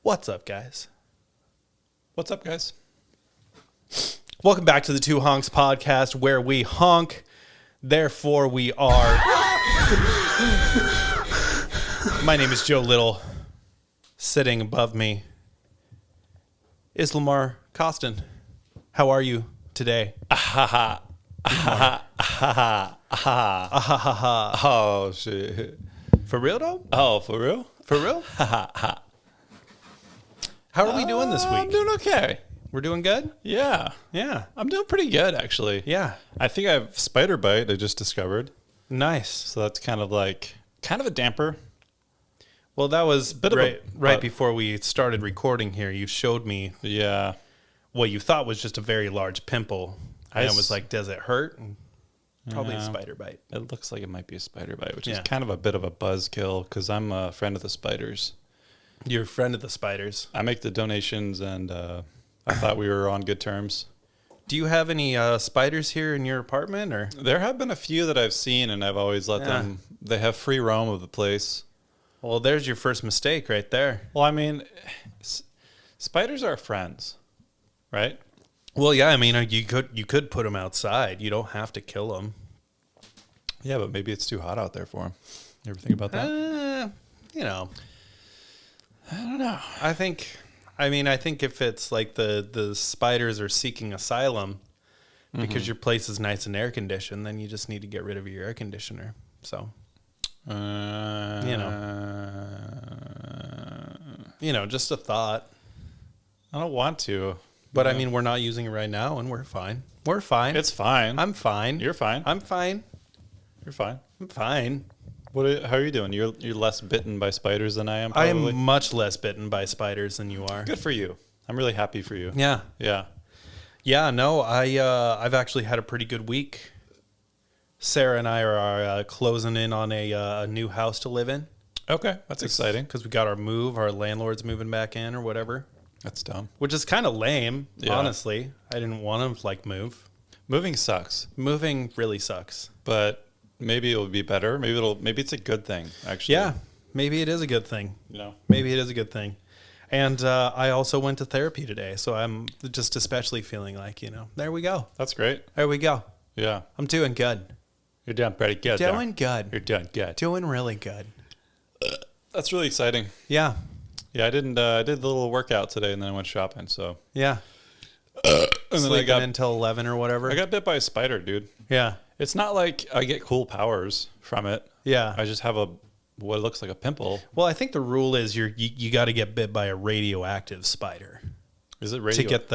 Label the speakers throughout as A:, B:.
A: What's up, guys?
B: What's up, guys?
A: Welcome back to the Two Honks podcast, where we honk, therefore we are. My name is Joe Little. Sitting above me is Lamar Costin. How are you today?
B: Oh, shit.
A: For real, though?
B: Oh, for real?
A: For real? How are we doing this week?
B: I'm doing okay.
A: We're doing good?
B: Yeah.
A: Yeah.
B: I'm doing pretty good, actually.
A: Yeah.
B: I think I have spider bite I just discovered.
A: Nice.
B: So that's kind of a damper.
A: Well, that was
B: Bit of
A: right before we started recording here. You showed me what you thought was just a very large pimple. And I was like, does it hurt? And probably a spider bite.
B: It looks like it might be a spider bite, which is
A: Yeah.
B: kind of a bit of a buzzkill because I'm a friend of the spiders.
A: You're a friend of the spiders.
B: I make the donations, and I thought we were on good terms.
A: Do you have any spiders here in your apartment? Or
B: There have been a few that I've seen, and I've always let them. They have free roam of the place.
A: Well, there's your first mistake right there.
B: Well, I mean, spiders are friends, right?
A: Well, yeah, I mean, you could put them outside. You don't have to kill them.
B: Yeah, but maybe it's too hot out there for them. You ever think about that?
A: I don't know. I think if it's like the spiders are seeking asylum because your place is nice and air conditioned, then you just need to get rid of your air conditioner. So, just a thought.
B: I don't want to.
A: But I mean, we're not using it right now, and we're fine. We're fine.
B: It's fine.
A: I'm fine.
B: You're fine.
A: I'm fine.
B: You're fine.
A: I'm fine.
B: How are you doing? You're less bitten by spiders than I am,
A: I
B: probably.
A: am much less bitten by spiders than you are.
B: Good for you. I'm really happy for you.
A: Yeah.
B: Yeah.
A: Yeah, no, I've actually had a pretty good week. Sarah and I are closing in on a new house to live in.
B: Okay, that's exciting.
A: Because we got our landlord's moving back in or whatever.
B: That's dumb.
A: Which is kind of lame,
B: Yeah.
A: honestly. I didn't want to move.
B: Moving sucks,
A: Moving really sucks.
B: but maybe it'll be better. Maybe it's a good thing, actually.
A: Yeah, maybe it is a good thing.
B: You know.
A: And I also went to therapy today, so I'm just especially feeling like, there we go.
B: That's great.
A: There we go.
B: Yeah.
A: I'm doing good.
B: You're doing pretty good.
A: Doing good.
B: You're doing good.
A: Doing really good.
B: That's really exciting.
A: Yeah.
B: Yeah, I did the little workout today, and then I went shopping. So
A: Yeah.
B: and then
A: Sleeping until 11 or whatever.
B: I got bit by a spider, dude.
A: Yeah.
B: It's not like I get cool powers from it.
A: Yeah.
B: I just have what looks like a pimple.
A: Well, I think the rule is you got to get bit by a radioactive spider.
B: Is it
A: to get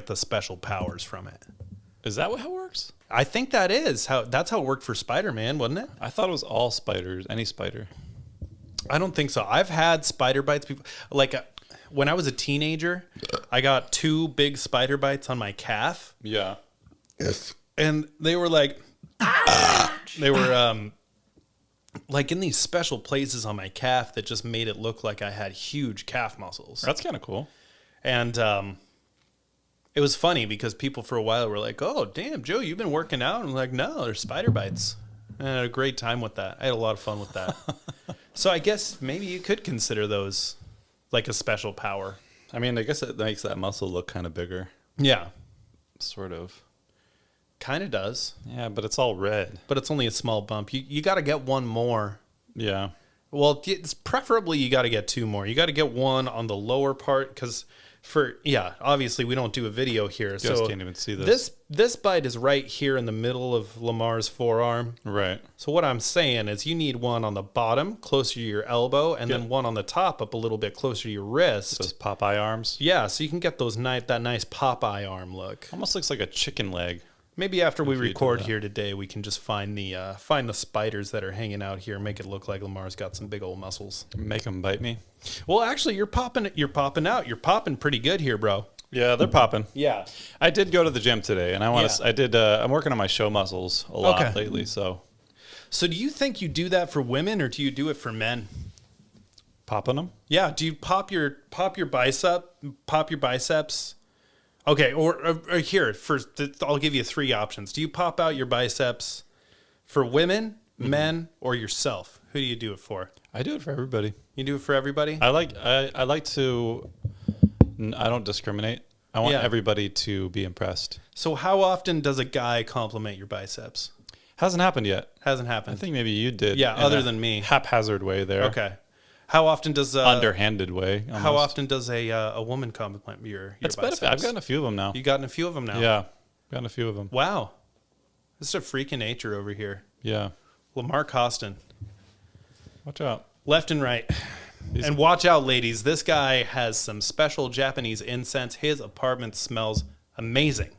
A: the special powers from it.
B: Is that how it works?
A: I think that's how it worked for Spider-Man, wasn't it?
B: I thought it was all spiders, any spider.
A: I don't think so. I've had spider bites before. When I was a teenager, I got 2 big spider bites on my calf.
B: Yeah.
A: Yes. And they were like in these special places on my calf that just made it look like I had huge calf muscles.
B: That's kind of cool.
A: And it was funny because people for a while were like, "Oh, damn, Joe, you've been working out?" And I'm like, "No, there's spider bites." And I had a great time with that. I had a lot of fun with that. So I guess maybe you could consider those like a special power.
B: I mean, I guess it makes that muscle look kind of bigger.
A: Yeah.
B: Sort of.
A: Kind of does.
B: Yeah, but it's all red.
A: But it's only a small bump. You got to get one more.
B: Yeah.
A: Well, it's preferably you got to get 2 more. You got to get one on the lower part because obviously we don't do a video here.
B: You guys
A: so
B: can't even see this.
A: This bite is right here in the middle of Lamar's forearm.
B: Right.
A: So what I'm saying is you need one on the bottom, closer to your elbow, and then one on the top up a little bit closer to your wrist.
B: Those Popeye arms.
A: Yeah, so you can get that nice Popeye arm look.
B: Almost looks like a chicken leg.
A: Maybe after we record here today, we can just find the spiders that are hanging out here, make it look like Lamar's got some big old muscles.
B: Make them bite me.
A: Well, actually, you're popping out. You're popping pretty good here, bro.
B: Yeah, they're popping.
A: Yeah.
B: I did go to the gym today, and I'm working on my show muscles a lot lately, so.
A: So do you think you do that for women, or do you do it for men?
B: Popping them?
A: Yeah. Do you pop your biceps? Okay, or here, first, I'll give you 3 options. Do you pop out your biceps for women, men, or yourself? Who do you do it for?
B: I do it for everybody.
A: You do it for everybody?
B: I like to, I don't discriminate. I want everybody to be impressed.
A: So how often does a guy compliment your biceps?
B: Hasn't happened yet.
A: Hasn't happened.
B: I think maybe you did.
A: Yeah, other than me.
B: Haphazard way there.
A: Okay. How often does
B: underhanded way? Almost.
A: How often does a woman compliment your
B: It's
A: biceps?
B: I've gotten a few of them now.
A: You gotten a few of them now?
B: Yeah, gotten a few of them.
A: Wow, this is a freak of nature over here.
B: Yeah,
A: Lamar Costin.
B: Watch out.
A: Left and right. And watch out, ladies. This guy has some special Japanese incense. His apartment smells amazing.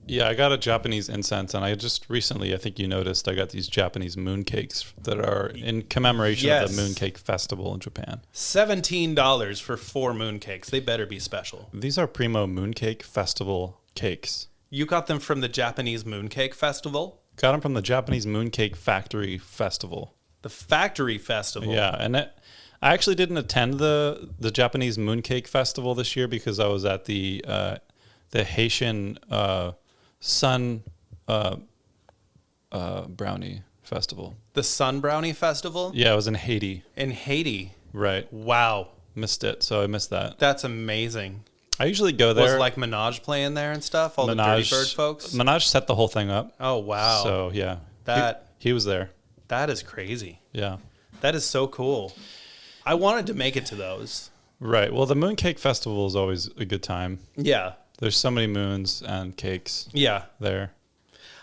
B: Yeah, I got a Japanese incense, and I just recently, I think you noticed, I got these Japanese mooncakes that are in commemoration of the Mooncake Festival in Japan.
A: $17 for 4 mooncakes. They better be special.
B: These are Primo Mooncake Festival cakes.
A: You got them from the Japanese Mooncake Festival?
B: Got them from the Japanese Mooncake Factory Festival.
A: The Factory Festival?
B: Yeah, and I actually didn't attend the Japanese Mooncake Festival this year because I was at the Haitian Sun Brownie Festival.
A: The Sun Brownie Festival?
B: Yeah, it was in Haiti.
A: In Haiti?
B: Right.
A: Wow.
B: Missed it, so I missed that.
A: That's amazing.
B: I usually go there.
A: Was like Minaj playing there and stuff? All the Dirty Bird folks?
B: Minaj set the whole thing up.
A: Oh, wow.
B: So, yeah. He was there.
A: That is crazy.
B: Yeah.
A: That is so cool. I wanted to make it to those.
B: Right. Well, the Mooncake Festival is always a good time.
A: Yeah.
B: There's so many moons and cakes.
A: Yeah.
B: There.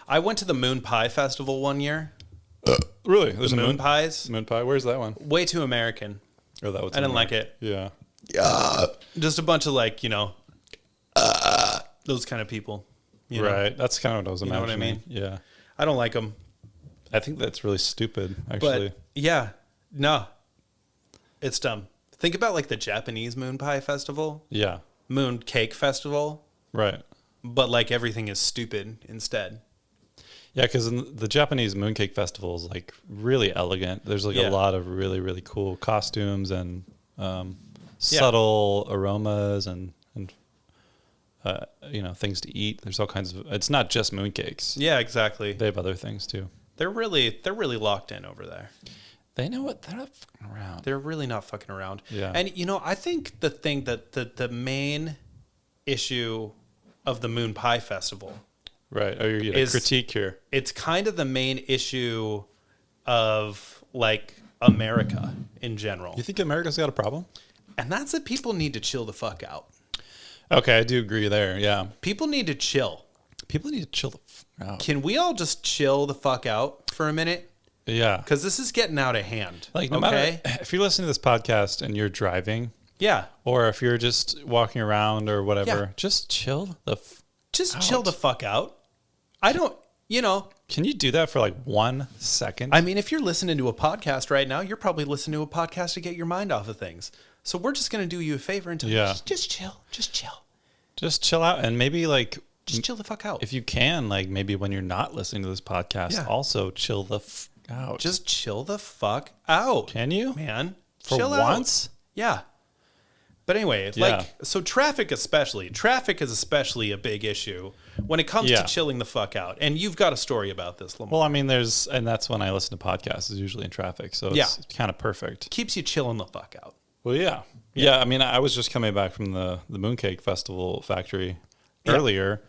A: I went to the Moon Pie Festival one year.
B: Really?
A: There's moon pies?
B: Moon pie? Where's that one?
A: Way too American.
B: Oh, that was.
A: I didn't like it.
B: Yeah.
A: Yeah. Just a bunch of those kind of people. You know?
B: Right. That's kind of what I was imagining.
A: You know what I mean?
B: Yeah.
A: I don't like them.
B: I think that's really stupid, actually.
A: But yeah. No. It's dumb. Think about like the Japanese Moon Pie Festival.
B: Yeah.
A: Moon Cake Festival.
B: Right.
A: But like everything is stupid instead.
B: Yeah, because the Japanese Mooncake Festival is like really elegant. There's like a lot of really, really cool costumes and subtle aromas and things to eat. There's all kinds of. It's not just mooncakes.
A: Yeah, exactly.
B: They have other things too.
A: They're really locked in over there.
B: They know what they're not fucking around.
A: They're really not fucking around.
B: Yeah.
A: And I think the thing that the main issue of the Moon Pie Festival.
B: Right. Oh, you're a critique here.
A: It's kind of the main issue of like America in general.
B: You think America's got a problem?
A: And that's that people need to chill the fuck out.
B: Okay, I do agree there. Yeah.
A: People need to chill.
B: People need to chill the fuck out.
A: Can we all just chill the fuck out for a minute?
B: Yeah.
A: Because this is getting out of hand.
B: Like, no matter if you're listening to this podcast and you're driving.
A: Yeah.
B: Or if you're just walking around or whatever, just chill the
A: chill the fuck out. I don't,
B: Can you do that for like 1 second?
A: I mean, if you're listening to a podcast right now, you're probably listening to a podcast to get your mind off of things. So we're just going to do you a favor and just chill. Just chill.
B: Just chill out and maybe like...
A: Just chill the fuck out.
B: If you can, like maybe when you're not listening to this podcast, also chill the fuck out.
A: Just chill the fuck out.
B: Can you?
A: Man.
B: For
A: chill
B: once?
A: Out. Yeah. But anyway, so traffic is especially a big issue when it comes to chilling the fuck out. And you've got a story about this, Lamar.
B: Well, I mean, and that's when I listen to podcasts is usually in traffic. So it's kind of perfect.
A: Keeps you chilling the fuck out.
B: Well, yeah. I mean, I was just coming back from the Mooncake Festival factory earlier.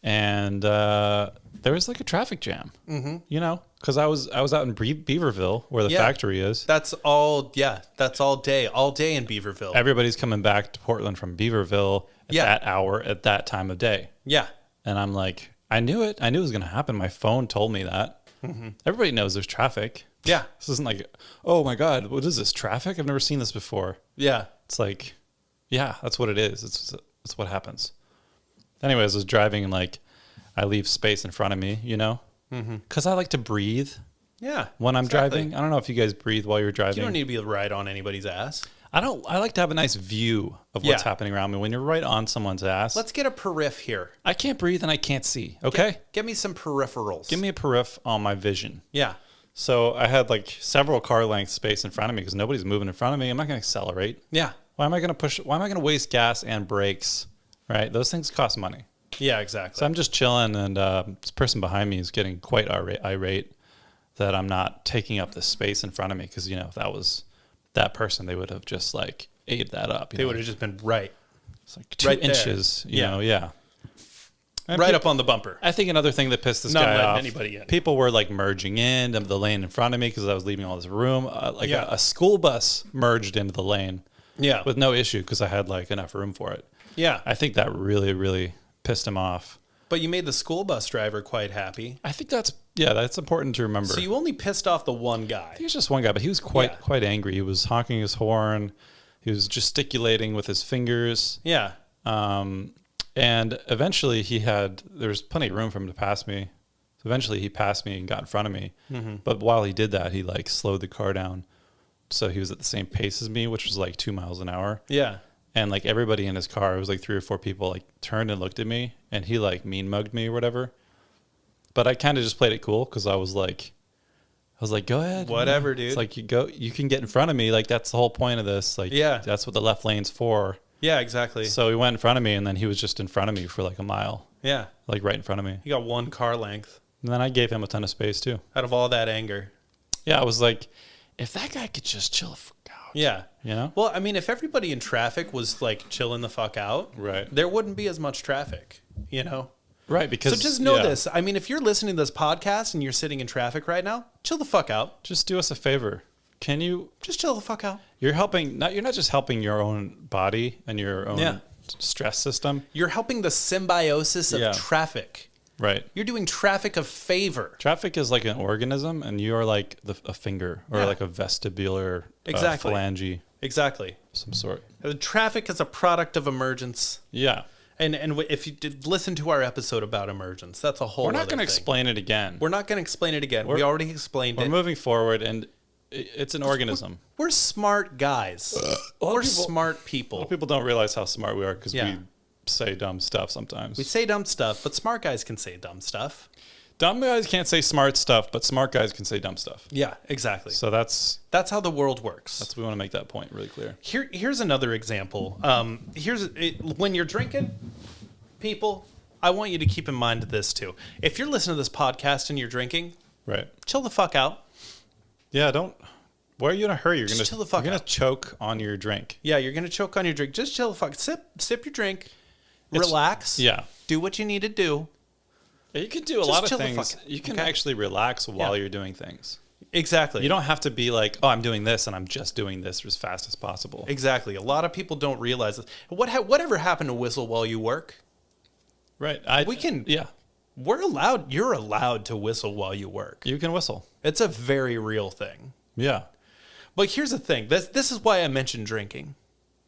B: and there was like a traffic jam. Mm-hmm. You know, because I was out in Beaverville where the factory is.
A: That's all. Yeah, that's all day in Beaverville.
B: Everybody's coming back to Portland from Beaverville at that hour at that time of day.
A: Yeah,
B: and I'm like, I knew it. I knew it was going to happen. My phone told me that. Mm-hmm. Everybody knows there's traffic.
A: Yeah,
B: this isn't like, oh my God, what is this traffic? I've never seen this before.
A: Yeah,
B: it's like, yeah, that's what it is. It's what happens. Anyways, I was driving and like, I leave space in front of me, you know, because I like to breathe.
A: Yeah,
B: when I'm driving. I don't know if you guys breathe while you're driving.
A: You don't need to be right on anybody's ass.
B: I like to have a nice view of what's happening around me. When you're right on someone's ass.
A: Let's get a periph here.
B: I can't breathe and I can't see. Okay.
A: Give me some peripherals.
B: Give me a periph on my vision.
A: Yeah.
B: So I had like several car length space in front of me because nobody's moving in front of me. I'm not going to accelerate.
A: Yeah.
B: Why am I going to push? Why am I going to waste gas and brakes? Right. Those things cost money.
A: Yeah, exactly.
B: So I'm just chilling, and this person behind me is getting quite irate that I'm not taking up the space in front of me because, you know, if that was that person, they would have just like ate that up.
A: They would have just been right.
B: It's like 2 inches, you know, And
A: right up on the bumper.
B: I think another thing that pissed this guy off,
A: anybody in.
B: People were like merging into the lane in front of me because I was leaving all this room. A school bus merged into the lane with no issue because I had like enough room for it. Yeah. I think that really, really pissed him off.
A: But you made the school bus driver quite happy.
B: I think that's important to remember.
A: So you only pissed off the one guy.
B: I think it was just one guy, but he was quite angry. He was honking his horn. He was gesticulating with his fingers. Yeah. And eventually there was plenty of room for him to pass me. So eventually he passed me and got in front of me. Mm-hmm. But while he did that, he like slowed the car down. So he was at the same pace as me, which was like 2 miles an hour. Yeah. And like everybody in his car, it was like 3 or 4 people like turned and looked at me, and he like mean mugged me or whatever. But I kind of just played it cool because I was like, go ahead.
A: Whatever, dude.
B: It's like you can get in front of me. Like that's the whole point of this. Like, that's what the left lane's for.
A: Yeah, exactly.
B: So he went in front of me, and then he was just in front of me for like a mile. Yeah. Like right in front of me.
A: He got 1 car length.
B: And then I gave him a ton of space too.
A: Out of all that anger.
B: Yeah, I was like, if that guy could just chill the fuck out.
A: Yeah.
B: You know?
A: Well, I mean, if everybody in traffic was like chilling the fuck out, right, there wouldn't be as much traffic, you know?
B: Right, because...
A: So just know this. I mean, if you're listening to this podcast and you're sitting in traffic right now, chill the fuck out.
B: Just do us a favor. Can you...
A: Just chill the fuck out.
B: You're not just helping your own body and your own stress system.
A: You're helping the symbiosis of traffic.
B: Right.
A: You're doing traffic a favor.
B: Traffic is like an organism, and you are like a finger or like a vestibular phalange. Exactly. Some sort.
A: The traffic is a product of emergence. Yeah. And if you did listen to our episode about emergence, that's a whole.
B: We're not going to explain it again.
A: We're not going to explain it again. We already explained it.
B: We're moving forward, and it's an organism.
A: We're smart guys. We're smart people.
B: A lot of people don't realize how smart we are because we say dumb stuff sometimes.
A: We say dumb stuff, but smart guys can say dumb stuff.
B: Dumb guys can't say smart stuff, but smart guys can say dumb stuff.
A: Yeah, exactly.
B: So that's
A: how the world works.
B: We want to make that point really clear.
A: Here's another example. When you're drinking, people, I want you to keep in mind this too. If you're listening to this podcast and you're drinking, right, chill the fuck out.
B: Yeah, don't. Why are you in a hurry? You're gonna choke on your drink.
A: Yeah, you're gonna choke on your drink. Just chill the fuck. Sip your drink. Relax. Yeah. Do what you need to do.
B: Yeah, you can do a lot of things. You can actually relax while you're doing things.
A: Exactly.
B: You don't have to be like, oh, I'm doing this and I'm just doing this as fast as possible.
A: Exactly. A lot of people don't realize this. Whatever happened to whistle while you work?
B: Right.
A: We're allowed. You're allowed to whistle while you work.
B: You can whistle.
A: It's a very real thing.
B: Yeah.
A: But here's the thing. This is why I mentioned drinking.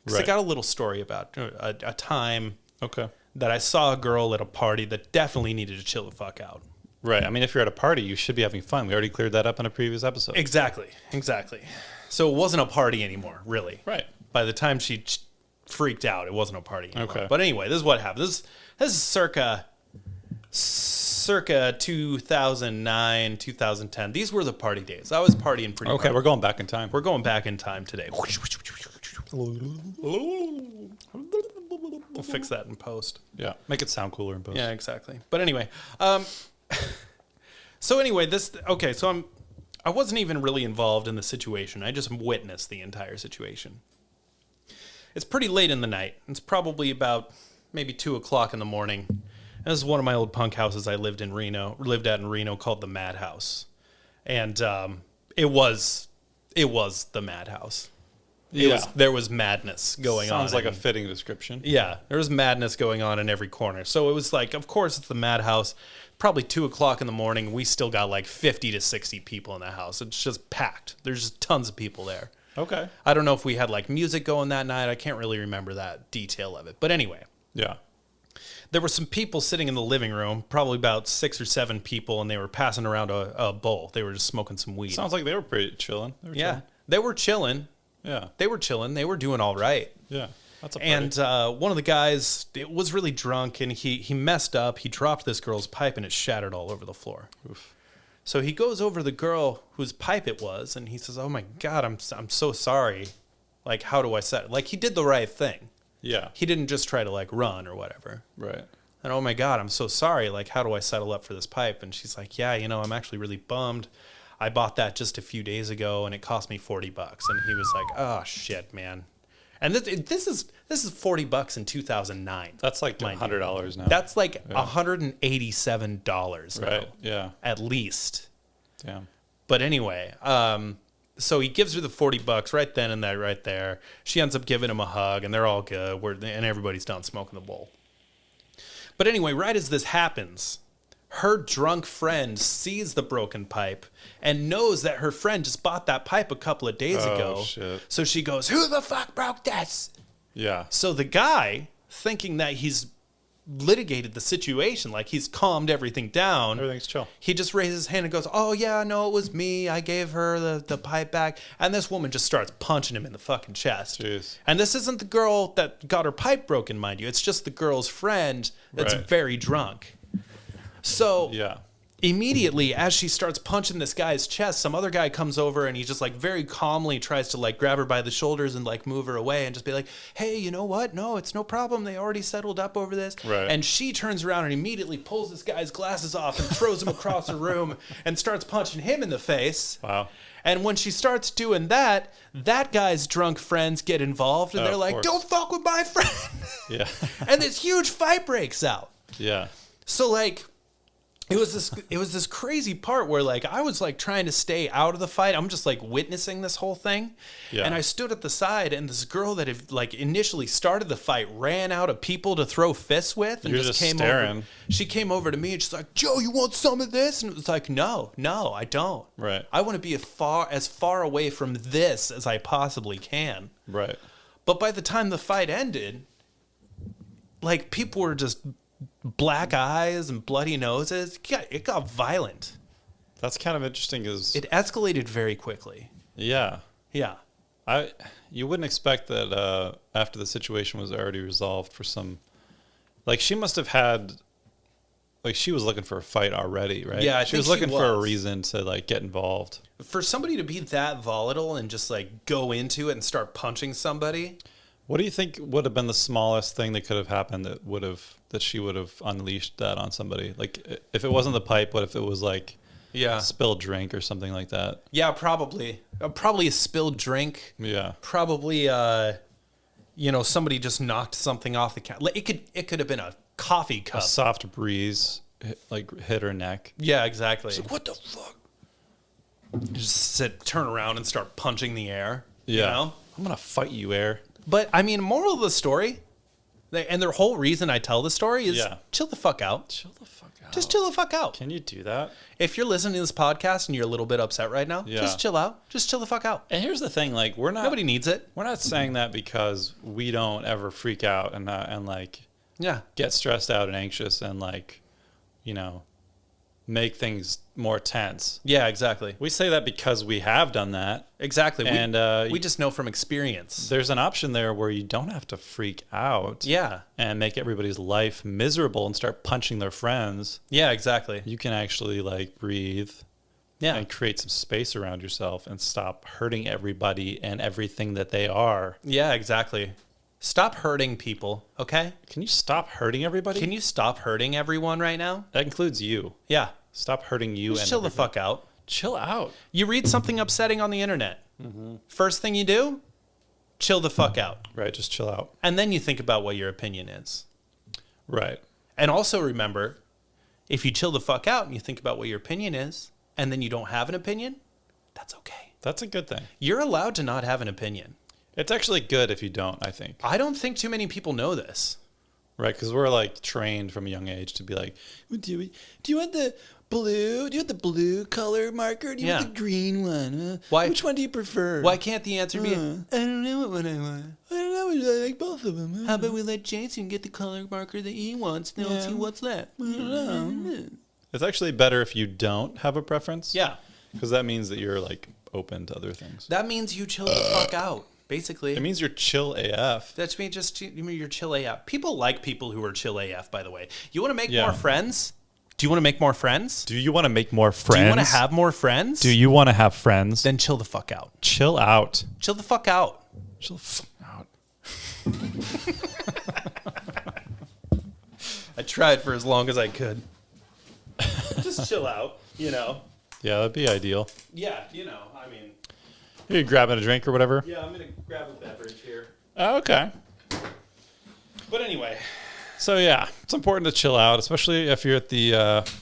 A: Because I got a little story about a time that I saw a girl at a party that definitely needed to chill the fuck out.
B: Right. I mean, if you're at a party, you should be having fun. We already cleared that up in a previous episode.
A: Exactly. So it wasn't a party anymore, really. Right. By the time she freaked out, it wasn't a party anymore. Okay. But anyway, this is what happened. This is circa 2009, 2010. These were the party days. I was partying pretty hard.
B: Okay, we're going back in time.
A: We're going back in time today. We'll fix that in post.
B: Yeah, make it sound cooler in post.
A: Yeah, exactly. But anyway, so I wasn't even really involved in the situation. I just witnessed the entire situation. It's pretty late in the night. It's probably about maybe 2:00 in the morning. This is one of my old punk houses I lived at in Reno called the Madhouse. And it was the Madhouse. There was madness going on.
B: Sounds like a fitting description.
A: Yeah, there was madness going on in every corner. So it was like, of course, it's the Madhouse. Probably 2:00 in the morning. We still got like 50 to 60 people in the house. It's just packed. There's just tons of people there.
B: Okay.
A: I don't know if we had like music going that night. I can't really remember that detail of it. But anyway.
B: Yeah.
A: There were some people sitting in the living room, probably about 6 or 7 people, and they were passing around a bowl. They were just smoking some weed.
B: Sounds like they were pretty chilling.
A: They were chilling.
B: Yeah.
A: They were chilling. They were doing all right.
B: Yeah. That's a
A: and one of the guys was really drunk, and he messed up. He dropped this girl's pipe, and it shattered all over the floor.
B: Oof.
A: So he goes over to the girl whose pipe it was, and he says, "Oh, my God, I'm so sorry. Like, how do I set it?" Like, he did the right thing.
B: Yeah.
A: He didn't just try to, like, run or whatever.
B: Right.
A: And, "Oh, my God, I'm so sorry. Like, how do I settle up for this pipe?" And she's like, "Yeah, I'm actually really bummed. I bought that just a few days ago, and it cost me $40. And he was like, "Oh, shit, man." And this is $40 in 2009.
B: That's like $100 now.
A: That's like $187 now.
B: Right, yeah.
A: At least.
B: Damn.
A: But anyway, so he gives her the $40 right then and there, right there. She ends up giving him a hug, and they're all good. And everybody's done smoking the bowl. But anyway, right as this happens, her drunk friend sees the broken pipe and knows that her friend just bought that pipe a couple of days ago.
B: Shit.
A: So she goes, "Who the fuck broke this?"
B: Yeah.
A: So the guy, thinking that he's litigated the situation, like he's calmed everything down.
B: Everything's chill.
A: He just raises his hand and goes, "Oh, yeah, no, it was me. I gave her the pipe back." And this woman just starts punching him in the fucking chest.
B: Jeez.
A: And this isn't the girl that got her pipe broken, mind you. It's just the girl's friend that's very drunk. So
B: yeah.
A: Immediately, as she starts punching this guy's chest, some other guy comes over and he just like very calmly tries to like grab her by the shoulders and like move her away and just be like, "Hey, you know what? No, it's no problem. They already settled up over this."
B: Right.
A: And she turns around and immediately pulls this guy's glasses off and throws him across the room and starts punching him in the face.
B: Wow.
A: And when she starts doing that, that guy's drunk friends get involved and they're like,
B: course.
A: "Don't fuck with my friend."
B: Yeah.
A: And this huge fight breaks out.
B: Yeah.
A: So like, it was this crazy part where like I was like trying to stay out of the fight. I'm just like witnessing this whole thing.
B: Yeah.
A: And I stood at the side, and this girl that had like initially started the fight ran out of people to throw fists with, and
B: You're
A: just
B: just
A: came
B: staring.
A: over. She came over to me and she's like, "Joe, you want some of this?" And it was like, no, I don't.
B: Right.
A: I want to be as far away from this as I possibly can.
B: Right.
A: But by the time the fight ended, like people were just black eyes and bloody noses. It got violent.
B: That's kind of interesting because
A: It escalated very quickly.
B: yeah.
A: Yeah.
B: You wouldn't expect that after the situation was already resolved for some, like she must have had, like she was looking for a fight already, right?
A: Yeah,
B: she was looking for a reason to like get involved.
A: For somebody to be that volatile and just like go into it and start punching somebody.
B: What do you think would have been the smallest thing that could have happened that she would have unleashed that on somebody? Like if it wasn't the pipe, what if it was like spilled drink or something like that?
A: Yeah, probably. Probably a spilled drink.
B: Yeah.
A: Probably somebody just knocked something off the counter. Like, it could have been a coffee cup.
B: A soft breeze hit her neck.
A: Yeah, exactly.
B: She's like, "What the fuck?"
A: Just turn around and start punching the air.
B: Yeah.
A: You know?
B: I'm gonna fight you, air.
A: But I mean, moral of the story, and the whole reason I tell the story is chill the fuck out.
B: Chill the fuck out.
A: Just chill the fuck out.
B: Can you do that?
A: If you're listening to this podcast and you're a little bit upset right now, just chill out. Just chill the fuck out.
B: And here's the thing, like
A: Nobody needs it.
B: We're not saying that because we don't ever freak out and get stressed out and anxious and make things more tense.
A: Yeah, exactly.
B: We say that because we have done that.
A: Exactly.
B: And
A: we just know from experience.
B: There's an option there where you don't have to freak out.
A: Yeah.
B: And make everybody's life miserable and start punching their friends.
A: Yeah, exactly.
B: You can actually breathe. Yeah. And create some space around yourself and stop hurting everybody and everything that they are.
A: Yeah, exactly. Stop hurting people, okay?
B: Can you stop hurting everybody?
A: Can you stop hurting everyone right now?
B: That includes you.
A: Yeah.
B: Stop hurting you.
A: Just chill the fuck out.
B: Chill out.
A: You read something upsetting on the internet. Mm-hmm. First thing you do, chill the fuck out.
B: Right, just chill out.
A: And then you think about what your opinion is.
B: Right.
A: And also remember, if you chill the fuck out and you think about what your opinion is, and then you don't have an opinion, that's okay.
B: That's a good thing.
A: You're allowed to not have an opinion.
B: It's actually good if you don't, I think.
A: I don't think too many people know this.
B: Right, because we're like trained from a young age to be like, do you want the blue? Do you want the blue color marker? Do you want the green one? Which one do you prefer?
A: Why can't the answer be, I
B: don't know what I want. I don't know. I like both of them.
A: How about we let Jason get the color marker that he wants? Now let's see what's that. I don't know.
B: It's actually better if you don't have a preference.
A: Yeah.
B: Because that means that you're like open to other things.
A: That means you chill the fuck out, basically.
B: It means you're chill AF.
A: That's me. You're chill AF. People like people who are chill AF, by the way. You want to make more friends? Do you want to make more friends?
B: Do you want to make more friends?
A: Do you want to have more friends?
B: Do you want to have friends?
A: Then chill the fuck out.
B: Chill out.
A: Chill the fuck out.
B: Chill the fuck out.
A: I tried for as long as I could. Just chill out, you know.
B: Yeah, that'd be ideal.
A: Yeah, you know, I mean.
B: You're grabbing a drink or whatever?
A: Yeah, I'm going to grab a beverage here.
B: Oh, okay.
A: But anyway.
B: So, yeah, it's important to chill out, especially if you're at the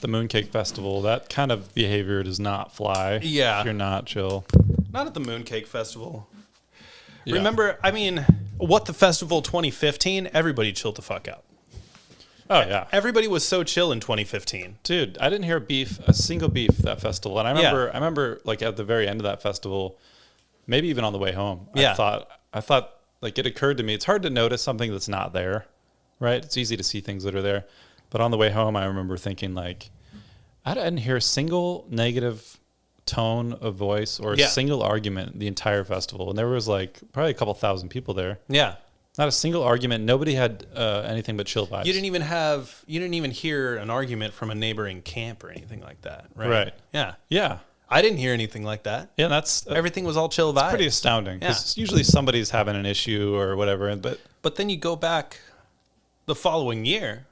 B: Mooncake Festival. That kind of behavior does not fly.
A: Yeah.
B: If you're not chill.
A: Not at the Mooncake Festival.
B: Yeah.
A: Remember, I mean, What the Festival 2015, everybody chilled the fuck out.
B: Oh, yeah.
A: Everybody was so chill in 2015.
B: Dude, I didn't hear a single beef that festival. And I remember like at the very end of that festival, maybe even on the way home, I thought like it occurred to me, it's hard to notice something that's not there, right? It's easy to see things that are there. But on the way home, I remember thinking like, I didn't hear a single negative tone of voice or a single argument the entire festival. And there was like probably a couple thousand people there.
A: Yeah.
B: Not a single argument. Nobody had anything but chill vibes.
A: You didn't even hear an argument from a neighboring camp or anything like that, right?
B: Right.
A: Yeah.
B: Yeah.
A: I didn't hear anything like that.
B: Yeah, that's
A: everything was all chill vibes.
B: Pretty astounding. Because usually somebody's having an issue or whatever,
A: but then you go back the following year,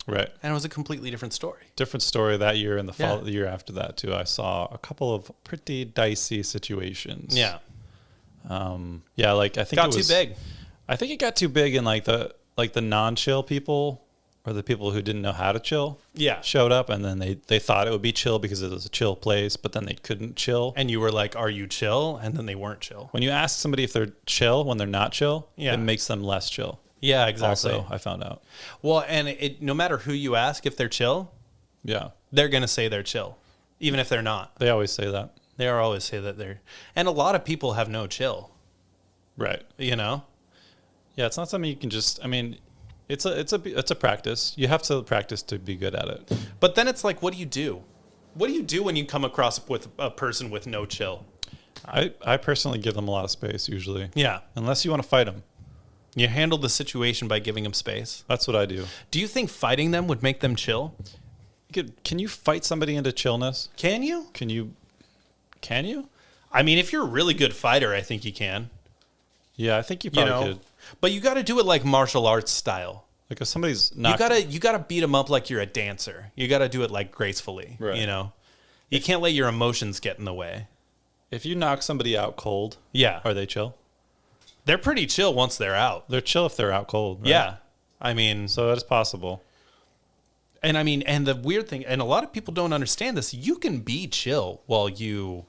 B: right? And
A: it was a completely different story.
B: Different story that year and the year after that too. I saw a couple of pretty dicey situations.
A: Yeah.
B: Like I think
A: got too big.
B: I think it got too big, and like the non-chill people or the people who didn't know how to chill showed up, and then they thought it would be chill because it was a chill place, but then they couldn't chill.
A: And you were like, are you chill? And then they weren't chill.
B: When you ask somebody if they're chill when they're not chill, it makes them less chill.
A: Yeah, exactly.
B: Also, I found out.
A: Well, and no matter who you ask if they're chill, they're going to say they're chill, even if they're not.
B: They always say that.
A: They always say that they're... And a lot of people have no chill.
B: Right.
A: You know?
B: Yeah, it's not something you can just... I mean, it's a practice. You have to practice to be good at it.
A: But then it's like, what do you do? What do you do when you come across with a person with no chill?
B: I personally give them a lot of space, usually.
A: Yeah.
B: Unless you want to fight them.
A: You handle the situation by giving them space.
B: That's what I do.
A: Do you think fighting them would make them chill?
B: Can you fight somebody into chillness?
A: Can you?
B: Can you?
A: I mean, if you're a really good fighter, I think you can.
B: Yeah, I think you probably could.
A: But you got to do it like martial arts style.
B: Like if somebody's not...
A: You gotta beat them up like you're a dancer. You got to do it like gracefully, you know? You can't let your emotions get in the way.
B: If you knock somebody out cold, are they chill?
A: They're pretty chill once they're out.
B: They're chill if they're out cold. Right?
A: Yeah. I mean...
B: So that is possible.
A: And I mean, and the weird thing, and a lot of people don't understand this, you can be chill while you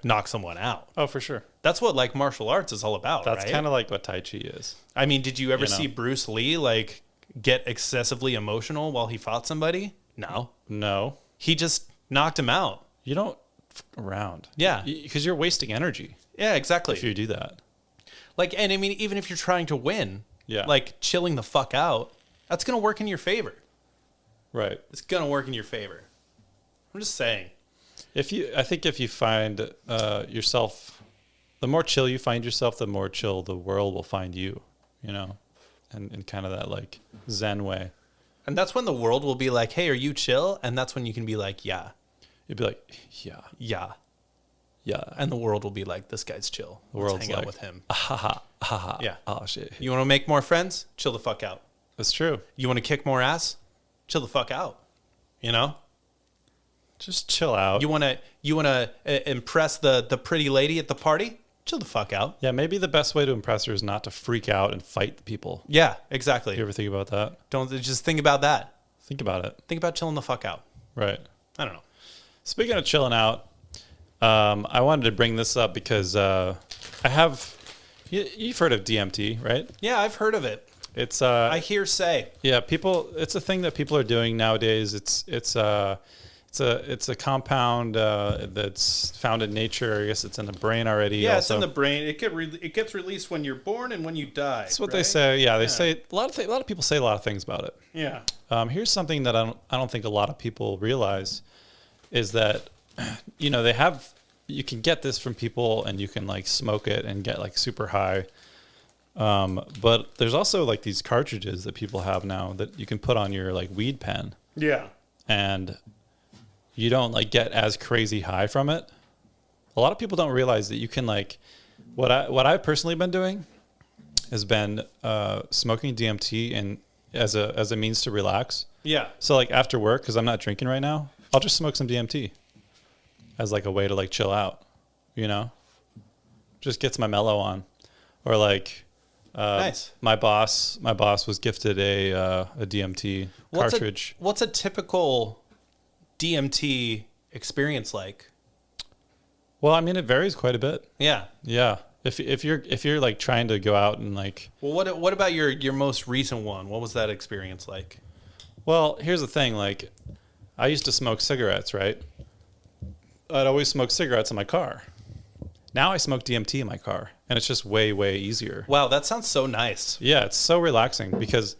A: knock someone out.
B: Oh, for sure.
A: That's what like martial arts is all about,
B: That's kind of like what Tai Chi is.
A: I mean, did you ever see Bruce Lee like get excessively emotional while he fought somebody? No. He just knocked him out.
B: You don't f around.
A: Yeah.
B: Because you're wasting energy.
A: Yeah, exactly.
B: If you do that.
A: Like, and I mean, even if you're trying to win, like chilling the fuck out, that's going to work in your favor.
B: Right.
A: It's going to work in your favor. I'm just saying.
B: I think if you find yourself, the more chill you find yourself, the more chill the world will find you, you know, and in kind of that like Zen way.
A: And that's when the world will be like, hey, are you chill? And that's when you can be like, yeah.
B: You'd be like, yeah.
A: Yeah.
B: Yeah.
A: And the world will be like, this guy's chill.
B: The world's
A: Let's hang
B: like,
A: out with him.
B: Ha ha ha.
A: Yeah.
B: Oh shit.
A: You want to make more friends? Chill the fuck out.
B: That's true.
A: You want to kick more ass? Chill the fuck out. You know?
B: Just chill out.
A: You want to impress the pretty lady at the party? chill the fuck out.
B: Yeah, maybe the best way to impress her is not to freak out and fight the people.
A: Yeah, exactly.
B: You ever think about that?
A: Don't just think about that.
B: Think about it.
A: Think about chilling the fuck out.
B: Right.
A: I don't know.
B: Speaking of chilling out, I wanted to bring this up because I have. You've heard of DMT, right?
A: Yeah, I've heard of it.
B: It's
A: I hear say.
B: Yeah, people. It's a thing that people are doing nowadays. It's a compound that's found in nature. I guess it's in the brain already.
A: Yeah,
B: also.
A: it's in the brain. It gets released when you're born and when you die.
B: That's what they say. Yeah, they say a lot of people say a lot of things about it.
A: Yeah.
B: Here's something that I don't think a lot of people realize is that you can get this from people and you can like smoke it and get like super high. But there's also like these cartridges that people have now that you can put on your like weed pen.
A: Yeah.
B: And you don't like get as crazy high from it. A lot of people don't realize that you can like what I've personally been doing has been smoking DMT and as a means to relax.
A: Yeah.
B: So like after work, because I'm not drinking right now, I'll just smoke some DMT as like a way to like chill out, just gets my mellow on. Or like
A: nice.
B: My boss was gifted a DMT cartridge.
A: What's a typical DMT experience like?
B: Well, I mean, it varies quite a bit.
A: Yeah.
B: Yeah. If you're like trying to go out and like.
A: Well, what about your most recent one? What was that experience like?
B: Well, here's the thing. Like, I used to smoke cigarettes, right? I'd always smoke cigarettes in my car. Now I smoke DMT in my car, and it's just way, way easier.
A: Wow, that sounds so nice.
B: Yeah, it's so relaxing because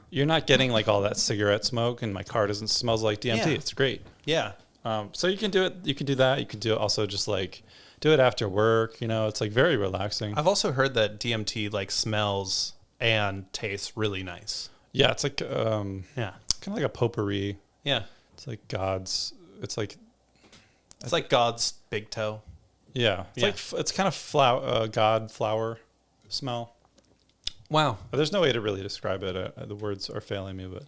B: you're not getting like all that cigarette smoke, and my car smells like DMT. Yeah. It's great.
A: Yeah.
B: So you can do it. You can do that. You can do it also just like do it after work. It's like very relaxing.
A: I've also heard that DMT like smells and tastes really nice.
B: Yeah, it's like
A: kind
B: of like a potpourri.
A: Yeah,
B: it's like God's. It's like
A: God's big toe.
B: Yeah, it's kind of God flower smell.
A: Wow,
B: there's no way to really describe it. The words are failing me, but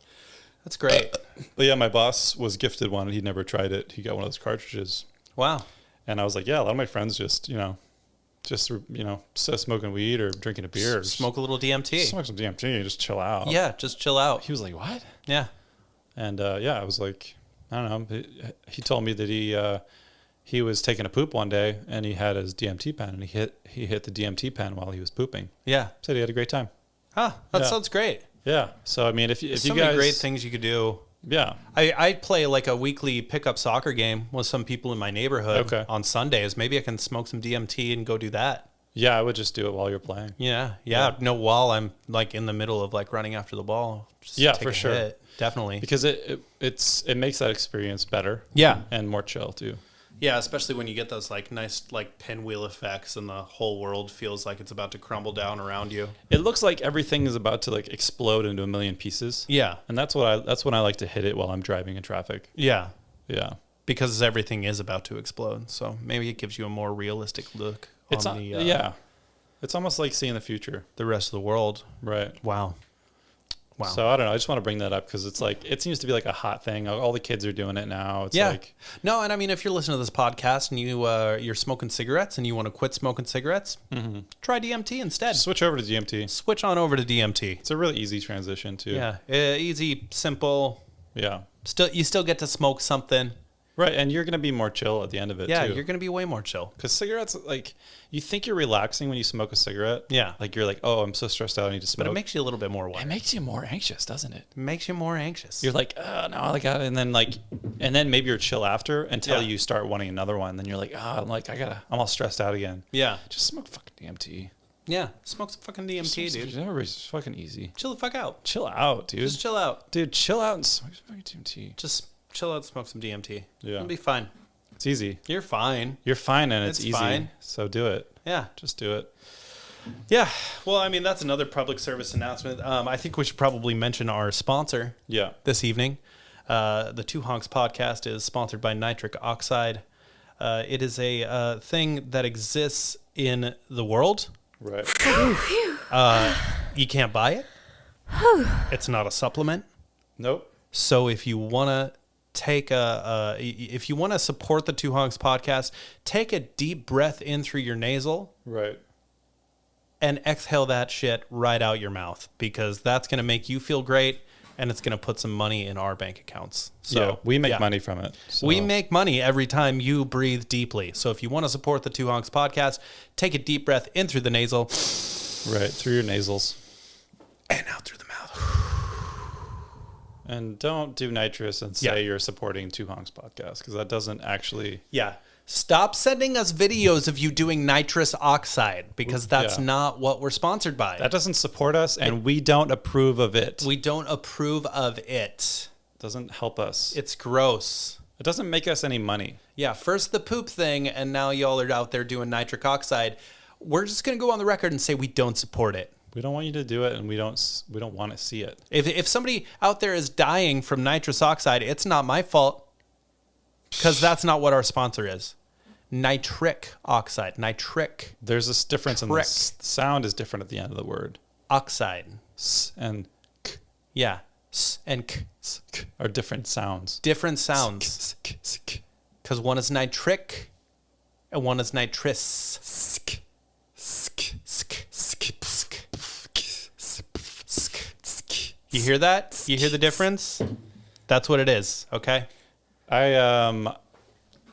A: that's great.
B: But yeah, my boss was gifted one, and he'd never tried it. He got one of those cartridges.
A: Wow.
B: And I was like, yeah, a lot of my friends just smoking weed or drinking a beer.
A: Smoke a little DMT.
B: Smoke some DMT and just chill out.
A: Yeah, just chill out.
B: He was like, what?
A: Yeah.
B: And I was like, I don't know. He told me that he was taking a poop one day and he had his DMT pen and he hit the DMT pen while he was pooping.
A: Yeah.
B: Said he had a great time.
A: Huh. That sounds great.
B: Yeah. So I mean, if you guys,
A: many great things you could do.
B: Yeah.
A: I play like a weekly pickup soccer game with some people in my neighborhood on Sundays. Maybe I can smoke some DMT and go do that.
B: Yeah, I would just do it while you're playing.
A: Yeah. No, while I'm like in the middle of like running after the ball.
B: Just for sure.
A: Hit. Definitely.
B: Because it makes that experience better.
A: Yeah.
B: And more chill too.
A: Yeah, especially when you get those like nice like pinwheel effects and the whole world feels like it's about to crumble down around you.
B: It looks like everything is about to like explode into a million pieces.
A: Yeah.
B: And that's when I like to hit it while I'm driving in traffic.
A: Yeah.
B: Yeah.
A: Because everything is about to explode. So maybe it gives you a more realistic look on
B: yeah. It's almost like seeing the future.
A: The rest of the world.
B: Right.
A: Wow.
B: So I don't know. I just want to bring that up because it's like it seems to be like a hot thing. All the kids are doing it now. It's like
A: no, and I mean if you're listening to this podcast and you're smoking cigarettes and you want to quit smoking cigarettes, try DMT instead.
B: Switch over to DMT.
A: Switch on over to DMT.
B: It's a really easy transition too.
A: Yeah, easy, simple.
B: Yeah.
A: You still get to smoke something.
B: Right, and you're going to be more chill at the end of it, too.
A: Yeah, you're going to be way more chill.
B: Because cigarettes, like, you think you're relaxing when you smoke a cigarette.
A: Yeah.
B: Like, you're like, oh, I'm so stressed out, I need to smoke.
A: But it makes you a little bit more
B: wild. It makes you more anxious, doesn't it?
A: It makes you more anxious.
B: You're like, oh, no, I got it. And then maybe you're chill after until you start wanting another one. Then you're like, I'm all stressed out again.
A: Yeah.
B: Just smoke fucking DMT.
A: Yeah, smoke some fucking DMT, dude.
B: It's fucking easy.
A: Chill the fuck out.
B: Chill out, dude.
A: Just chill out.
B: Dude, chill out and smoke some fucking DMT.
A: Just chill out and smoke some DMT.
B: Yeah.
A: It'll be fine.
B: It's easy.
A: You're fine.
B: You're fine, and it's easy.
A: Fine.
B: So do it.
A: Yeah.
B: Just do it.
A: Yeah. Well, I mean, that's another public service announcement. I think we should probably mention our sponsor this evening. The Two Honks podcast is sponsored by nitric oxide. It is a thing that exists in the world.
B: Right.
A: You can't buy it. It's not a supplement.
B: Nope.
A: So if you want to if you want to support the Two Honks podcast, take a deep breath in through your nasal.
B: Right.
A: And exhale that shit right out your mouth, because that's going to make you feel great, and it's going to put some money in our bank accounts. So
B: we make money from it. So.
A: We make money every time you breathe deeply. So if you want to support the Two Honks podcast, take a deep breath in through the nasal.
B: Right, through your nasals.
A: And out through the mouth.
B: And don't do nitrous and say you're supporting Two Honks podcast, because that doesn't actually...
A: Yeah. Stop sending us videos of you doing nitrous oxide, because that's not what we're sponsored by.
B: That doesn't support us, and we don't approve of it.
A: We don't approve of it.
B: Doesn't help us.
A: It's gross.
B: It doesn't make us any money.
A: Yeah, first the poop thing, and now y'all are out there doing nitric oxide. We're just going to go on the record and say we don't support it.
B: We don't want you to do it, and we don't want to see it.
A: If somebody out there is dying from nitrous oxide, it's not my fault, because that's not what our sponsor is. Nitric oxide. Nitric.
B: There's this difference in the sound is different at the end of the word.
A: Oxide.
B: S and k.
A: Yeah. S and k.
B: S, k are different sounds.
A: Different sounds. Because one is nitric and one is nitrous. Sk. Sk. Sk. Sk. Sk. Sk. You hear that? You hear the difference? That's what it is, okay?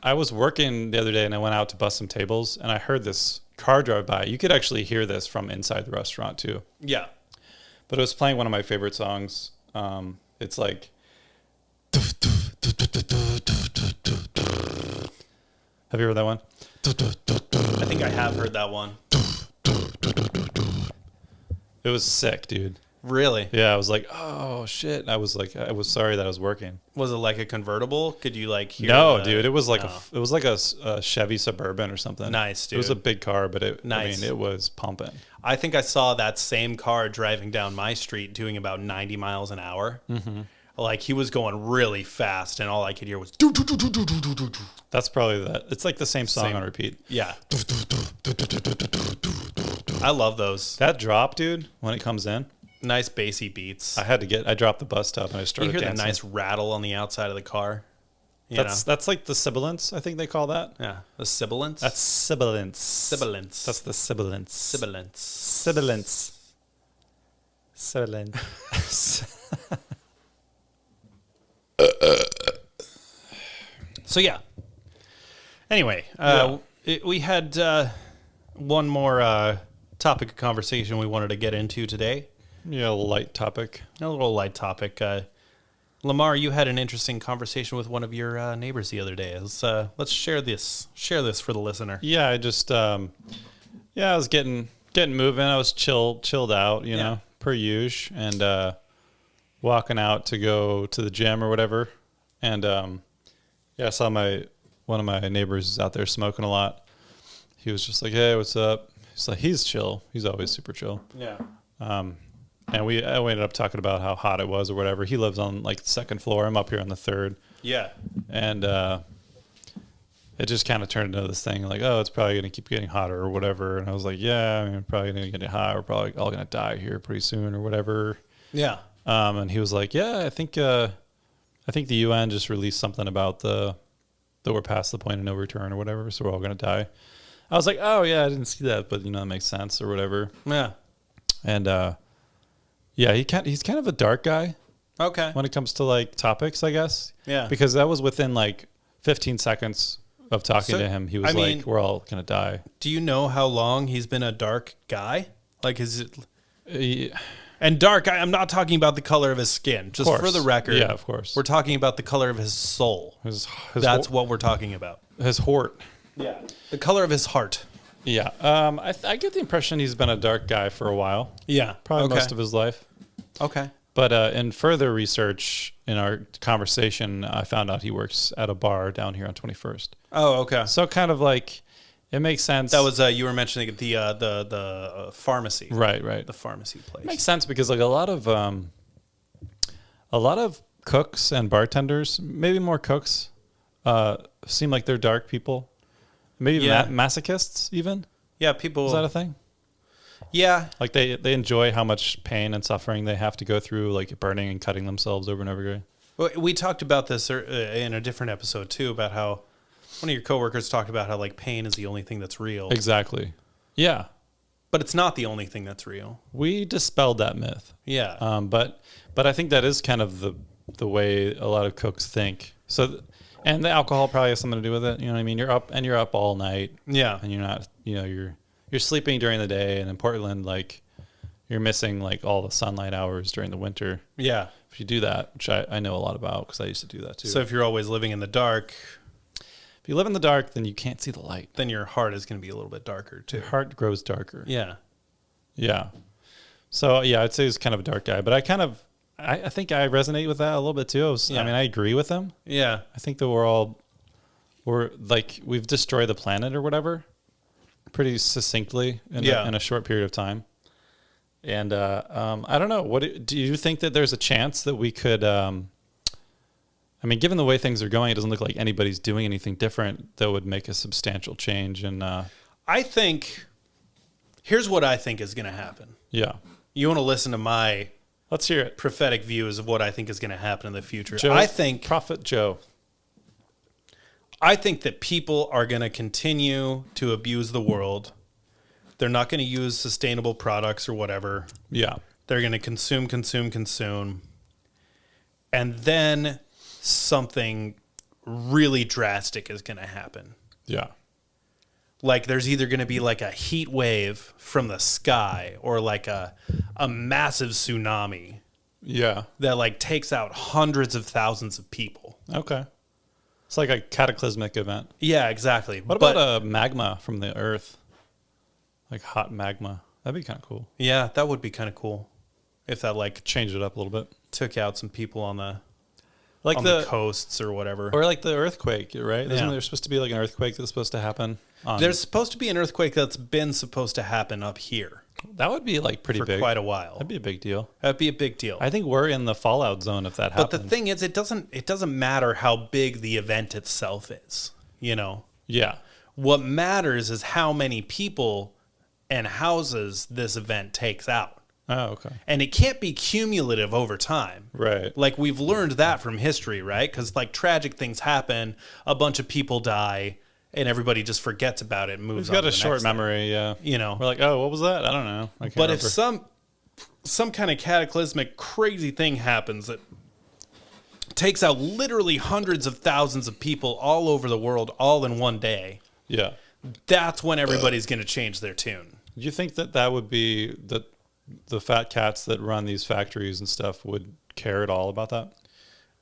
B: I was working the other day and I went out to bust some tables and I heard this car drive by. You could actually hear this from inside the restaurant too.
A: Yeah.
B: But it was playing one of my favorite songs. It's like... Have you heard that one?
A: I think I have heard that one.
B: It was sick, dude.
A: Really?
B: Yeah, I was like, oh shit. I was sorry that I was working.
A: Was it like a convertible? Could you like hear?
B: No, dude. It was like a Chevy Suburban or something.
A: Nice, dude.
B: It was a big car, but it was pumping.
A: I think I saw that same car driving down my street doing about 90 miles an hour. Mm-hmm. Like he was going really fast, and all I could hear was.
B: That's probably that. It's like the same song on repeat.
A: Yeah. I love those.
B: That drop, dude, when it comes in.
A: Nice bassy beats.
B: I dropped the bus stop and I started dancing.
A: You hear that nice rattle on the outside of the car.
B: That's like the sibilance, I think they call that.
A: Yeah, the sibilance.
B: That's sibilance.
A: Sibilance.
B: That's the sibilance.
A: Sibilance.
B: Sibilance. Sibilance.
A: So yeah. Anyway, we had one more topic of conversation we wanted to get into today.
B: Yeah, a light topic.
A: A little light topic. Lamar, you had an interesting conversation with one of your neighbors the other day. Let's share this. Share this for the listener.
B: Yeah, I just I was getting moving. I was chilled out, you know, per usual, and walking out to go to the gym or whatever. And I saw one of my neighbors is out there smoking a lot. He was just like, "Hey, what's up?" He's like, he's chill. He's always super chill.
A: Yeah.
B: And we ended up talking about how hot it was or whatever. He lives on like the second floor. I'm up here on the third.
A: Yeah.
B: And it just kind of turned into this thing like, oh, it's probably going to keep getting hotter or whatever. And I was like, yeah, I mean, probably going to get hot. We're probably all going to die here pretty soon or whatever.
A: Yeah.
B: And he was like, yeah, I think the UN just released something about that we're past the point of no return or whatever. So we're all going to die. I was like, oh yeah, I didn't see that, but that makes sense or whatever.
A: Yeah.
B: And he's kind of a dark guy.
A: Okay.
B: When it comes to like topics, I guess.
A: Yeah.
B: Because that was within like 15 seconds of talking to him. He was like, we're all going to die.
A: Do you know how long he's been a dark guy? Like, is it... And dark, I'm not talking about the color of his skin. Just for the record.
B: Yeah, of course.
A: We're talking about the color of his soul. That's what we're talking about.
B: His heart.
A: Yeah. The color of his heart.
B: Yeah. I get the impression he's been a dark guy for a while.
A: Yeah.
B: Probably most of his life.
A: Okay.
B: But in further research in our conversation, I found out he works at a bar down here on 21st.
A: Oh, okay.
B: So kind of like, it makes sense.
A: That was, you were mentioning the pharmacy.
B: Right.
A: The pharmacy place.
B: It makes sense because like a lot of cooks and bartenders, maybe more cooks, seem like they're dark people. Maybe masochists even.
A: Yeah, people.
B: Is that a thing?
A: Yeah.
B: Like they enjoy how much pain and suffering they have to go through, like burning and cutting themselves over and over again.
A: Well, we talked about this in a different episode too, about how one of your coworkers talked about how like pain is the only thing that's real.
B: Exactly. Yeah.
A: But it's not the only thing that's real.
B: We dispelled that myth.
A: Yeah.
B: But I think that is kind of the way a lot of cooks think. So, and the alcohol probably has something to do with it. You know what I mean? You're up all night.
A: Yeah.
B: And you're not, you're sleeping during the day. And in Portland, like you're missing like all the sunlight hours during the winter.
A: Yeah.
B: If you do that, which I know a lot about because I used to do that too.
A: So if you're always living in the dark,
B: if you live in the dark, then you can't see the light.
A: Then your heart is going to be a little bit darker too.
B: Your heart grows darker.
A: Yeah.
B: Yeah. So yeah, I'd say he's kind of a dark guy, but I think I resonate with that a little bit too. I mean, I agree with him.
A: Yeah.
B: I think that we're like, we've destroyed the planet or whatever pretty succinctly in a short period of time. And I don't know. Do you think that there's a chance that we could? I mean, given the way things are going, it doesn't look like anybody's doing anything different that would make a substantial change. And
A: I think here's what I think is going to happen.
B: Yeah,
A: you want to listen to my
B: let's hear it.
A: Prophetic views of what I think is going to happen in the future.
B: I think Prophet Joe.
A: I think that people are going to continue to abuse the world. They're not going to use sustainable products or whatever.
B: Yeah.
A: They're going to consume. And then something really drastic is going to happen.
B: Yeah.
A: Like there's either going to be like a heat wave from the sky or like a massive tsunami.
B: Yeah.
A: That like takes out hundreds of thousands of people.
B: Okay. It's like a cataclysmic event.
A: Yeah, exactly.
B: What about magma from the earth? Like hot magma. That'd be kind of cool.
A: Yeah, that would be kind of cool. If that like
B: changed it up a little bit.
A: Took out some people on the coasts or whatever.
B: Or like the earthquake, right? Isn't there supposed to be like an earthquake that's supposed to happen?
A: There's supposed to be an earthquake that's been supposed to happen up here.
B: That would be like pretty big.
A: For quite a while.
B: That'd be a big deal.
A: That'd be a big deal.
B: I think we're in the fallout zone if that happens.
A: But the thing is, it doesn't matter how big the event itself is, you know?
B: Yeah.
A: What matters is how many people and houses this event takes out.
B: Oh, okay.
A: And it can't be cumulative over time.
B: Right.
A: Like we've learned that from history, right? Because like tragic things happen, a bunch of people die, and everybody just forgets about it and moves on.
B: We've got a short memory, yeah.
A: You know.
B: We're like, oh, what was that? I don't know. I can't remember.
A: If some kind of cataclysmic crazy thing happens that takes out literally hundreds of thousands of people all over the world all in one day.
B: Yeah.
A: That's when everybody's going to change their tune.
B: Do you think that would be that the fat cats that run these factories and stuff would care at all about that?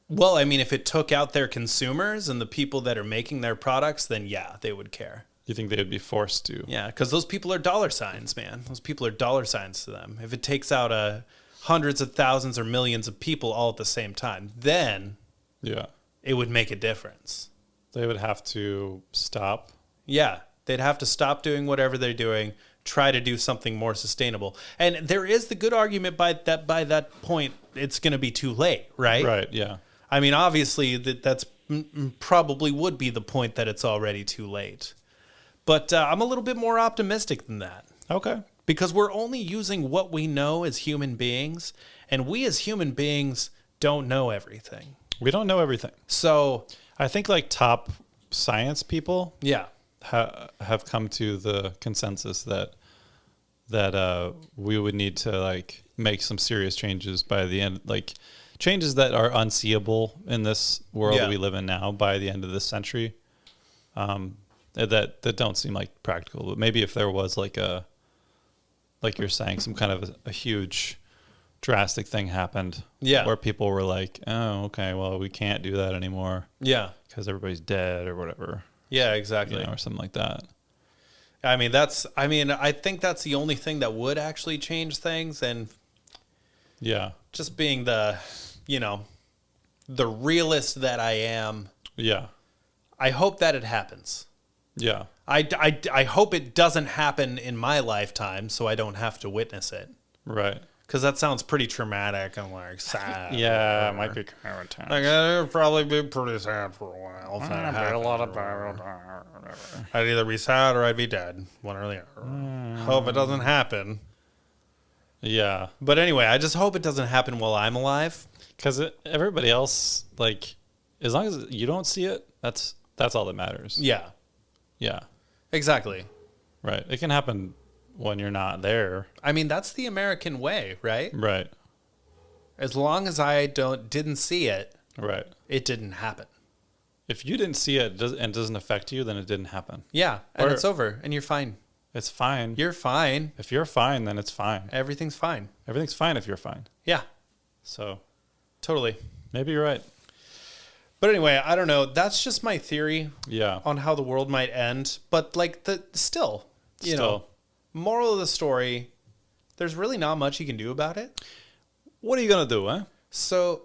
A: Well, I mean, if it took out their consumers and the people that are making their products, then yeah, they would care.
B: You think they would be forced to?
A: Yeah, because those people are dollar signs, man. Those people are dollar signs to them. If it takes out hundreds of thousands or millions of people all at the same time, then it would make a difference.
B: They would have to stop.
A: Yeah, they'd have to stop doing whatever they're doing, try to do something more sustainable. And there is the good argument by that point, it's going to be too late, right?
B: Right, yeah.
A: I mean, obviously, that's probably would be the point that it's already too late. But I'm a little bit more optimistic than that.
B: Okay.
A: Because we're only using what we know as human beings, and we as human beings don't know everything.
B: We don't know everything.
A: So
B: I think like top science people have come to the consensus that we would need to like make some serious changes by the end, like changes that are unseeable in this world that we live in now by the end of this century. That don't seem like practical, but maybe if there was like you're saying, some kind of a huge drastic thing happened where people were like, oh, okay, well, we can't do that anymore. Yeah. Because everybody's dead or whatever.
A: Yeah, exactly.
B: Or something like that.
A: I mean, I think that's the only thing that would actually change things. And just being the realist that I am. Yeah. I hope that it happens. Yeah. I hope it doesn't happen in my lifetime so I don't have to witness it. Right. Because that sounds pretty traumatic and like sad.
B: Yeah, it might be kind of intense.
A: Like, it would probably be pretty sad for a while.
B: A lot of
A: I'd either be sad or I'd be dead. One or the other. Hope it doesn't happen.
B: Yeah.
A: But anyway, I just hope it doesn't happen while I'm alive.
B: Because everybody else, like, as long as you don't see it, that's all that matters.
A: Yeah.
B: Yeah.
A: Exactly.
B: Right. It can happen when you're not there.
A: I mean, that's the American way, right?
B: Right.
A: As long as I didn't see it,
B: right,
A: it didn't happen.
B: If you didn't see it and it doesn't affect you, then it didn't happen.
A: Yeah, and it's over, and you're fine.
B: It's fine.
A: You're fine.
B: If you're fine, then it's fine.
A: Everything's fine.
B: Everything's fine if you're fine.
A: Yeah.
B: So,
A: totally.
B: Maybe you're right.
A: But anyway, I don't know. That's just my theory.
B: Yeah.
A: On how the world might end. But like still, you know, moral of the story, there's really not much you can do about it.
B: What are you going to do, huh?
A: So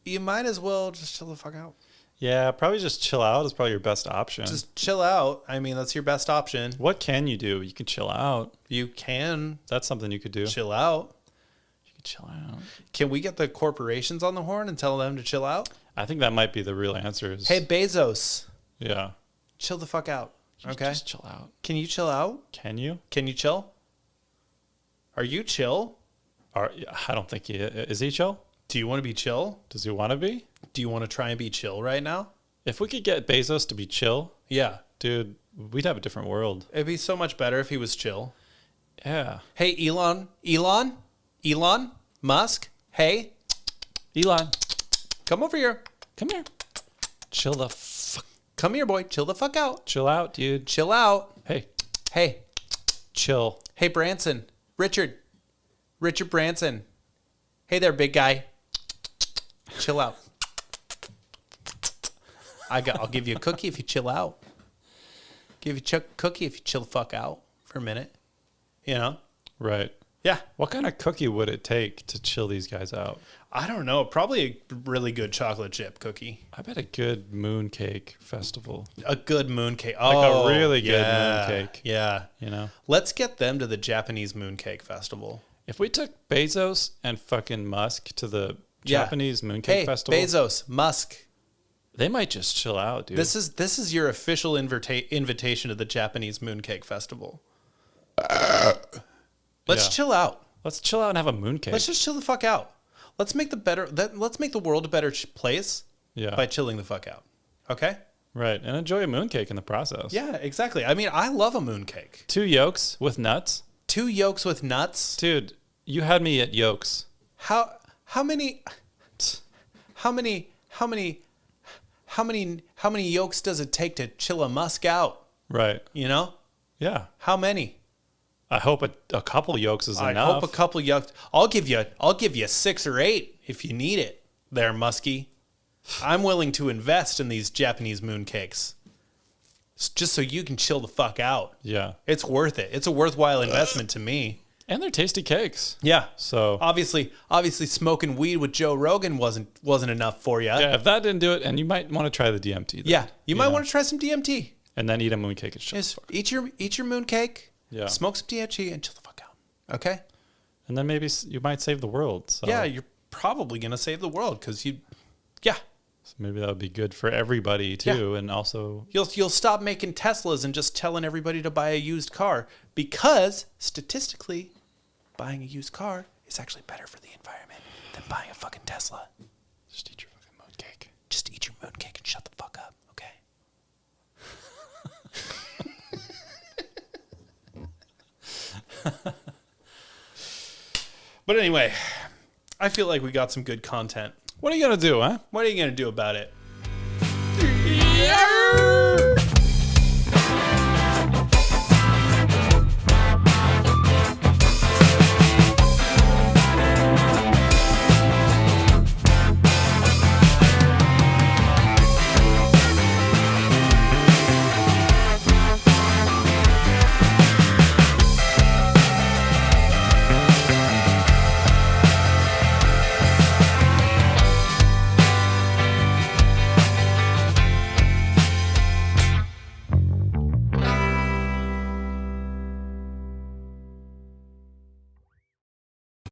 A: you might as well just chill the fuck out.
B: Yeah, probably just chill out is probably your best option.
A: Just chill out. I mean, that's your best option.
B: What can you do? You can chill out.
A: You can.
B: That's something you could do.
A: Chill out.
B: You could chill out.
A: Can we get the corporations on the horn and tell them to chill out?
B: I think that might be the real answer.
A: Hey, Bezos.
B: Yeah.
A: Chill the fuck out. Okay?
B: Just chill out.
A: Can you chill out?
B: Can you?
A: Can you chill? Are you chill?
B: I don't think is he chill?
A: Do you want to be chill?
B: Does he want to be?
A: Do you want to try and be chill right now?
B: If we could get Bezos to be chill,
A: yeah,
B: dude, we'd have a different world.
A: It'd be so much better if he was chill.
B: Yeah.
A: Hey, Elon Musk. Hey,
B: Elon,
A: come over here.
B: Come here. Chill the fuck.
A: Come here, boy. Chill the fuck out.
B: Chill out, dude.
A: Chill out.
B: Hey. Chill.
A: Hey, Branson. Richard Branson. Hey there, big guy. Chill out. I'll give you a cookie if you chill out. Give you a cookie if you chill the fuck out for a minute. You know?
B: Right.
A: Yeah.
B: What kind of cookie would it take to chill these guys out?
A: I don't know. Probably a really good chocolate chip cookie.
B: I bet a good mooncake festival.
A: A good mooncake.
B: Like a really good mooncake.
A: Yeah.
B: You know?
A: Let's get them to the Japanese mooncake festival.
B: If we took Bezos and fucking Musk to the Japanese mooncake festival.
A: Bezos, Musk.
B: They might just chill out, dude.
A: This is your official invitation to the Japanese mooncake festival. Let's chill out.
B: Let's chill out and have a mooncake.
A: Let's just chill the fuck out. Let's make the world a better place by chilling the fuck out. Okay?
B: Right. And enjoy a mooncake in the process.
A: Yeah, exactly. I mean, I love a mooncake.
B: 2 yolks with nuts.
A: 2 yolks with nuts?
B: Dude, you had me at yolks.
A: How many yolks does it take to chill a musk out?
B: Right.
A: You know?
B: Yeah.
A: How many?
B: I hope a couple yolks is enough.
A: I hope a couple yolks. I'll give you 6 or 8 if you need it. There, Muskie. I'm willing to invest in these Japanese mooncakes. Just so you can chill the fuck out.
B: Yeah.
A: It's worth it. It's a worthwhile investment to me.
B: And they're tasty cakes.
A: Yeah.
B: So
A: obviously smoking weed with Joe Rogan wasn't enough for you.
B: Yeah, if that didn't do it, and you might want to try the DMT. Then,
A: yeah. You might want to try some DMT.
B: And then eat a mooncake and
A: just eat your mooncake.
B: Yeah.
A: Smoke some DMT and chill the fuck out. Okay?
B: And then maybe you might save the world. So.
A: Yeah, you're probably going to save the world because
B: So maybe that would be good for everybody too. Yeah. And also
A: you'll stop making Teslas and just telling everybody to buy a used car because statistically buying a used car is actually better for the environment than buying a fucking Tesla.
B: Just eat your fucking mooncake.
A: Just eat your mooncake and shut the fuck up, okay? But anyway, I feel like we got some good content.
B: What are you going to do, huh?
A: What are you going to do about it?
B: Yeah.